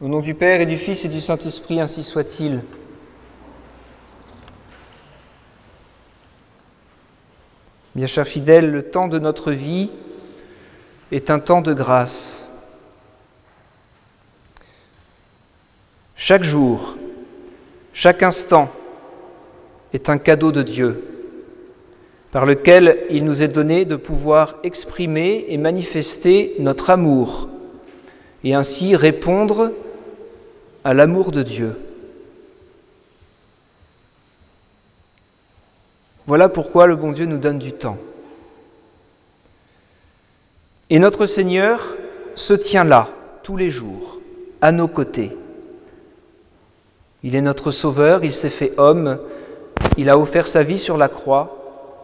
Au nom du Père et du Fils et du Saint-Esprit, ainsi soit-il. Bien chers fidèles, le temps de notre vie est un temps de grâce. Chaque jour, chaque instant est un cadeau de Dieu, par lequel il nous est donné de pouvoir exprimer et manifester notre amour, et ainsi répondre à l'amour de Dieu. Voilà pourquoi le bon Dieu nous donne du temps. Et notre Seigneur se tient là, tous les jours, à nos côtés. Il est notre Sauveur, il s'est fait homme, il a offert sa vie sur la croix.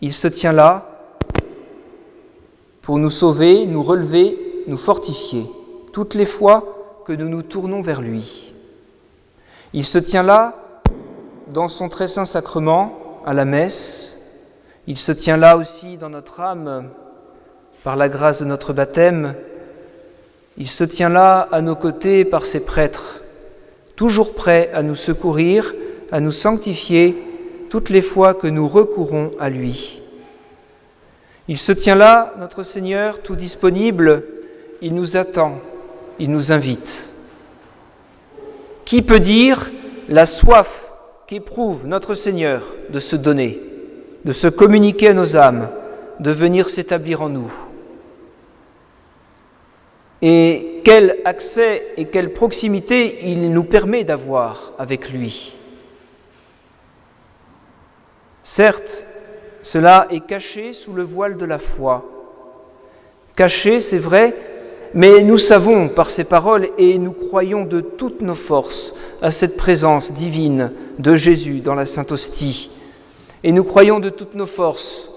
Il se tient là pour nous sauver, nous relever, nous fortifier, toutes les fois que nous nous tournons vers lui. Il se tient là dans son très saint sacrement, à la messe. Il se tient là aussi dans notre âme, par la grâce de notre baptême. Il se tient là à nos côtés par ses prêtres, toujours prêts à nous secourir, à nous sanctifier toutes les fois que nous recourons à lui. Il se tient là, notre Seigneur, tout disponible, il nous attend, il nous invite. Qui peut dire la soif qu'éprouve notre Seigneur de se donner, de se communiquer à nos âmes, de venir s'établir en nous? Et quel accès et quelle proximité il nous permet d'avoir avec lui. Certes, cela est caché sous le voile de la foi. Caché, c'est vrai, mais nous savons par ces paroles et nous croyons de toutes nos forces à cette présence divine de Jésus dans la Sainte Hostie. Et nous croyons de toutes nos forces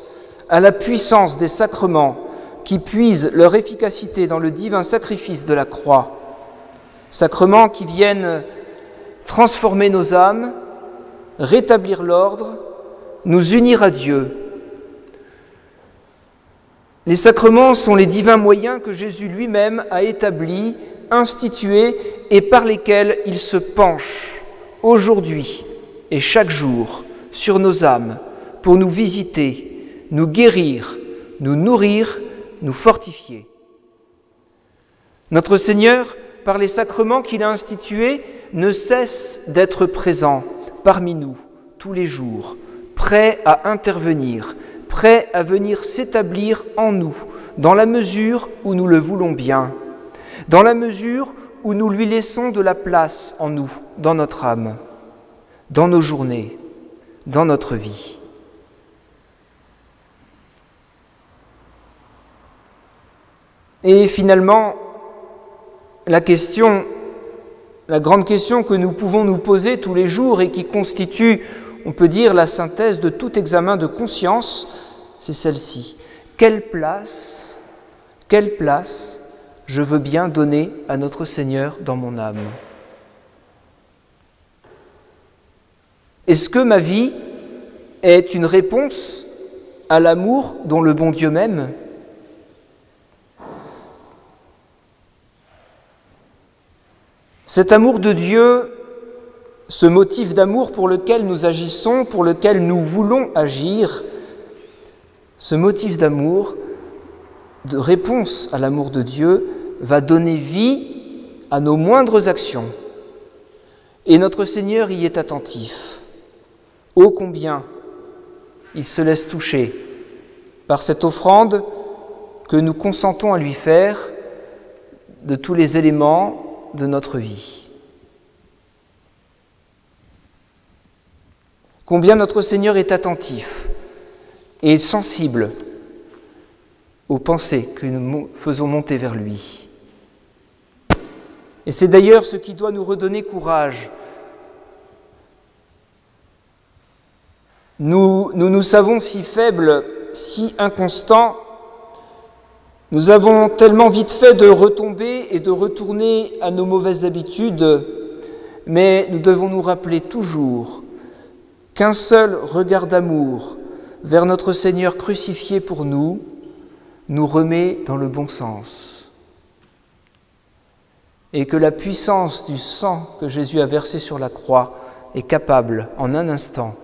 à la puissance des sacrements qui puisent leur efficacité dans le divin sacrifice de la croix. Sacrements qui viennent transformer nos âmes, rétablir l'ordre, nous unir à Dieu. Les sacrements sont les divins moyens que Jésus lui-même a établis, institués et par lesquels il se penche aujourd'hui et chaque jour sur nos âmes pour nous visiter, nous guérir, nous nourrir, nous fortifier. Notre Seigneur, par les sacrements qu'il a institués, ne cesse d'être présent parmi nous tous les jours, prêt à intervenir, prêt à venir s'établir en nous, dans la mesure où nous le voulons bien, dans la mesure où nous lui laissons de la place en nous, dans notre âme, dans nos journées, dans notre vie. Et finalement, la grande question que nous pouvons nous poser tous les jours et qui constitue, on peut dire, la synthèse de tout examen de conscience, c'est celle-ci. Quelle place je veux bien donner à notre Seigneur dans mon âme? Est-ce que ma vie est une réponse à l'amour dont le bon Dieu m'aime? Cet amour de Dieu, ce motif d'amour pour lequel nous agissons, pour lequel nous voulons agir, ce motif d'amour, de réponse à l'amour de Dieu, va donner vie à nos moindres actions. Et notre Seigneur y est attentif. Ô combien il se laisse toucher par cette offrande que nous consentons à lui faire de tous les éléments de notre vie. Combien notre Seigneur est attentif et sensible aux pensées que nous faisons monter vers lui. Et c'est d'ailleurs ce qui doit nous redonner courage. Nous nous savons si faibles, si inconstants. Nous avons tellement vite fait de retomber et de retourner à nos mauvaises habitudes, mais nous devons nous rappeler toujours qu'un seul regard d'amour vers notre Seigneur crucifié pour nous remet dans le bon sens. et que la puissance du sang que Jésus a versé sur la croix est capable, en un instant,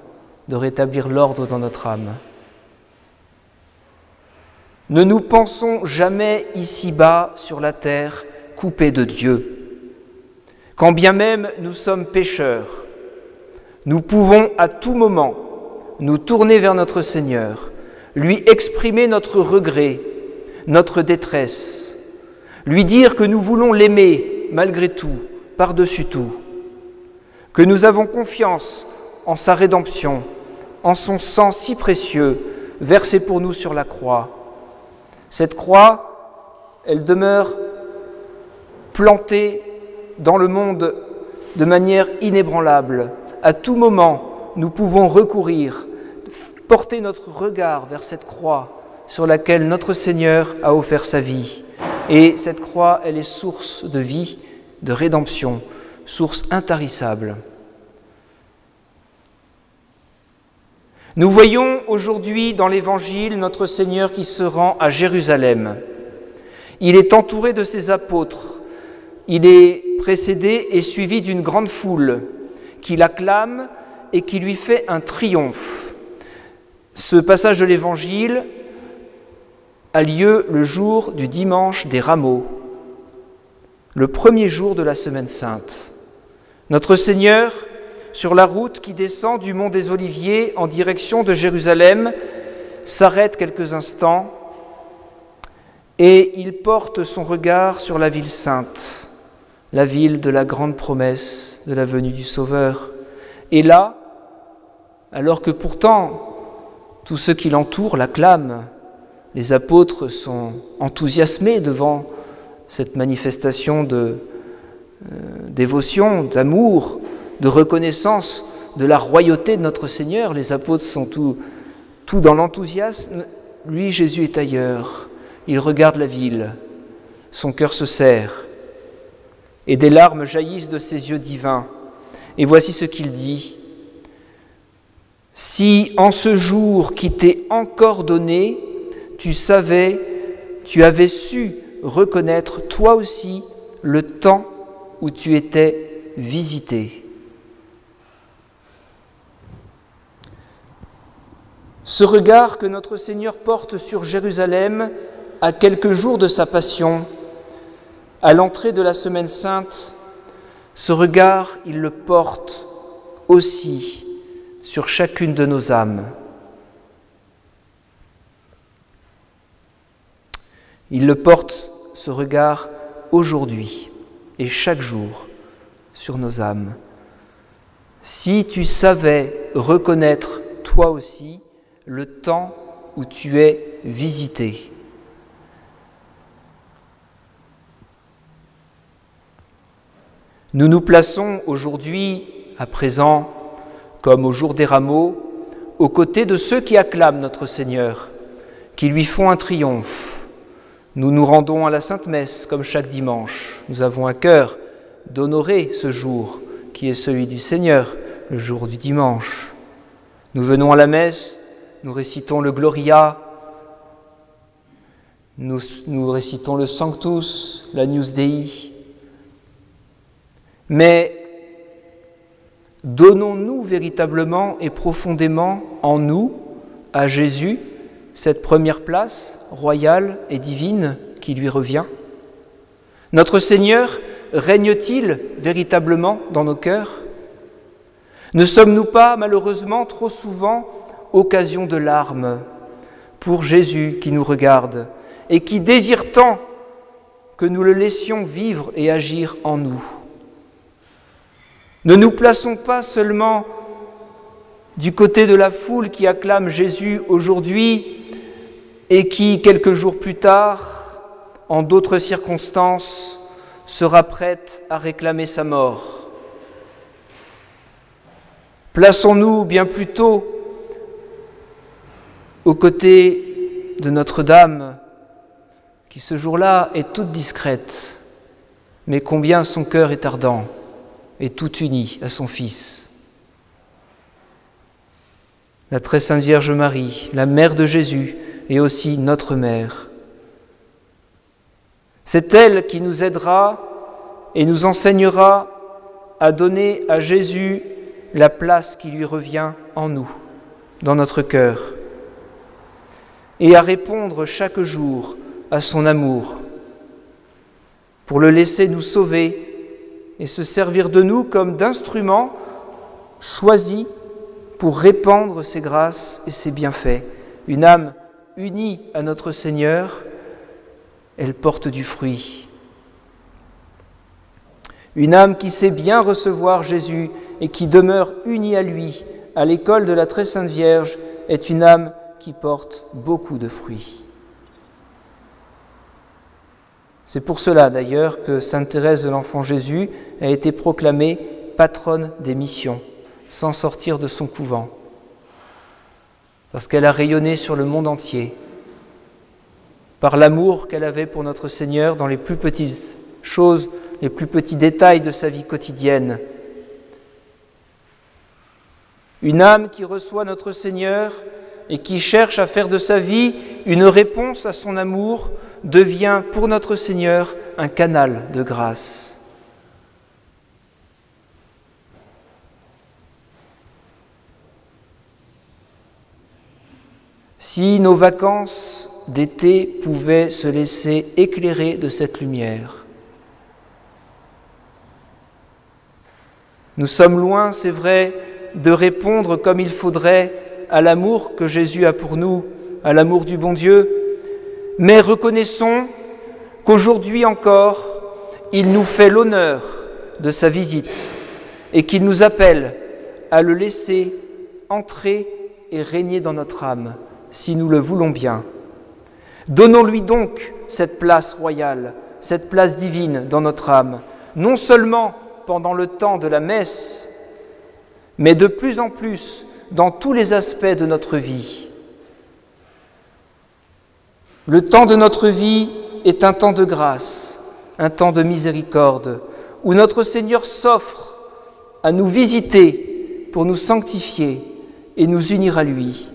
de rétablir l'ordre dans notre âme. Ne nous pensons jamais ici-bas sur la terre coupés de Dieu. Quand bien même nous sommes pécheurs, nous pouvons à tout moment nous tourner vers notre Seigneur, lui exprimer notre regret, notre détresse, lui dire que nous voulons l'aimer malgré tout, par-dessus tout, que nous avons confiance en sa rédemption, en son sang si précieux versé pour nous sur la croix. Cette croix, elle demeure plantée dans le monde de manière inébranlable. À tout moment, nous pouvons recourir, porter notre regard vers cette croix sur laquelle notre Seigneur a offert sa vie. Et cette croix, elle est source de vie, de rédemption, source intarissable. Nous voyons aujourd'hui dans l'Évangile notre Seigneur qui se rend à Jérusalem. Il est entouré de ses apôtres. Il est précédé et suivi d'une grande foule qui l'acclame et qui lui fait un triomphe. Ce passage de l'Évangile a lieu le jour du dimanche des Rameaux, le premier jour de la Semaine Sainte. Notre Seigneur, sur la route qui descend du mont des Oliviers en direction de Jérusalem, s'arrête quelques instants et il porte son regard sur la ville sainte, la ville de la grande promesse de la venue du Sauveur. Et là, alors que pourtant tous ceux qui l'entourent l'acclament, les apôtres sont enthousiasmés devant cette manifestation de dévotion, d'amour, de reconnaissance de la royauté de notre Seigneur. Les apôtres sont tout dans l'enthousiasme. Lui, Jésus, est ailleurs. Il regarde la ville. Son cœur se serre. Et des larmes jaillissent de ses yeux divins. Et voici ce qu'il dit. « Si en ce jour qui t'est encore donné, tu savais, tu avais su reconnaître toi aussi le temps où tu étais visité. » Ce regard que notre Seigneur porte sur Jérusalem à quelques jours de sa passion, à l'entrée de la Semaine Sainte, ce regard, il le porte aussi sur chacune de nos âmes. Il le porte, ce regard, aujourd'hui et chaque jour sur nos âmes. Si tu savais reconnaître toi aussi le temps où tu es visité. Nous nous plaçons aujourd'hui, à présent, comme au jour des Rameaux, aux côtés de ceux qui acclament notre Seigneur, qui lui font un triomphe. Nous nous rendons à la Sainte Messe, comme chaque dimanche. Nous avons à cœur d'honorer ce jour qui est celui du Seigneur, le jour du dimanche. Nous venons à la messe, nous récitons le Gloria, nous récitons le Sanctus, l'Agnus Dei. Mais donnons-nous véritablement et profondément en nous, à Jésus, cette première place royale et divine qui lui revient? Notre Seigneur règne-t-il véritablement dans nos cœurs? Ne sommes-nous pas, malheureusement, trop souvent occasion de larmes pour Jésus qui nous regarde et qui désire tant que nous le laissions vivre et agir en nous? Ne nous plaçons pas seulement du côté de la foule qui acclame Jésus aujourd'hui et qui, quelques jours plus tard, en d'autres circonstances, sera prête à réclamer sa mort. Plaçons-nous bien plutôt aux côtés de Notre-Dame, qui ce jour-là est toute discrète, mais combien son cœur est ardent et tout uni à son Fils. La très sainte Vierge Marie, la mère de Jésus, et aussi notre mère. C'est elle qui nous aidera et nous enseignera à donner à Jésus la place qui lui revient en nous, dans notre cœur, et à répondre chaque jour à son amour, pour le laisser nous sauver et se servir de nous comme d'instruments choisis pour répandre ses grâces et ses bienfaits. Une âme unie à notre Seigneur, elle porte du fruit. Une âme qui sait bien recevoir Jésus et qui demeure unie à lui, à l'école de la Très Sainte Vierge, est une âme qui porte beaucoup de fruits. C'est pour cela d'ailleurs que Sainte Thérèse de l'Enfant Jésus a été proclamée patronne des missions, sans sortir de son couvent, parce qu'elle a rayonné sur le monde entier, par l'amour qu'elle avait pour notre Seigneur dans les plus petites choses, les plus petits détails de sa vie quotidienne. Une âme qui reçoit notre Seigneur et qui cherche à faire de sa vie une réponse à son amour devient pour notre Seigneur un canal de grâce. Si nos vacances d'été pouvaient se laisser éclairer de cette lumière. Nous sommes loin, c'est vrai, de répondre comme il faudrait à l'amour que Jésus a pour nous, à l'amour du bon Dieu, mais reconnaissons qu'aujourd'hui encore, il nous fait l'honneur de sa visite et qu'il nous appelle à le laisser entrer et régner dans notre âme, si nous le voulons bien. Donnons-lui donc cette place royale, cette place divine dans notre âme, non seulement pendant le temps de la messe, mais de plus en plus dans tous les aspects de notre vie. Le temps de notre vie est un temps de grâce, un temps de miséricorde, où notre Seigneur s'offre à nous visiter pour nous sanctifier et nous unir à lui.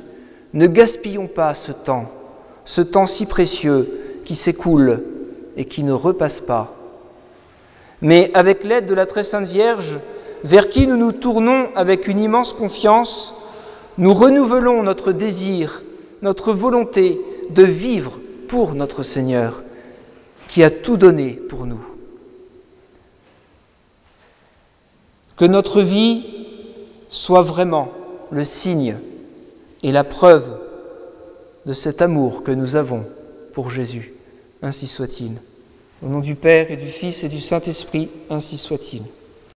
Ne gaspillons pas ce temps si précieux qui s'écoule et qui ne repasse pas. Mais avec l'aide de la Très Sainte Vierge, vers qui nous nous tournons avec une immense confiance, nous renouvelons notre désir, notre volonté de vivre pour notre Seigneur, qui a tout donné pour nous. Que notre vie soit vraiment le signe et la preuve de cet amour que nous avons pour Jésus. Ainsi soit-il. Au nom du Père et du Fils et du Saint-Esprit, ainsi soit-il.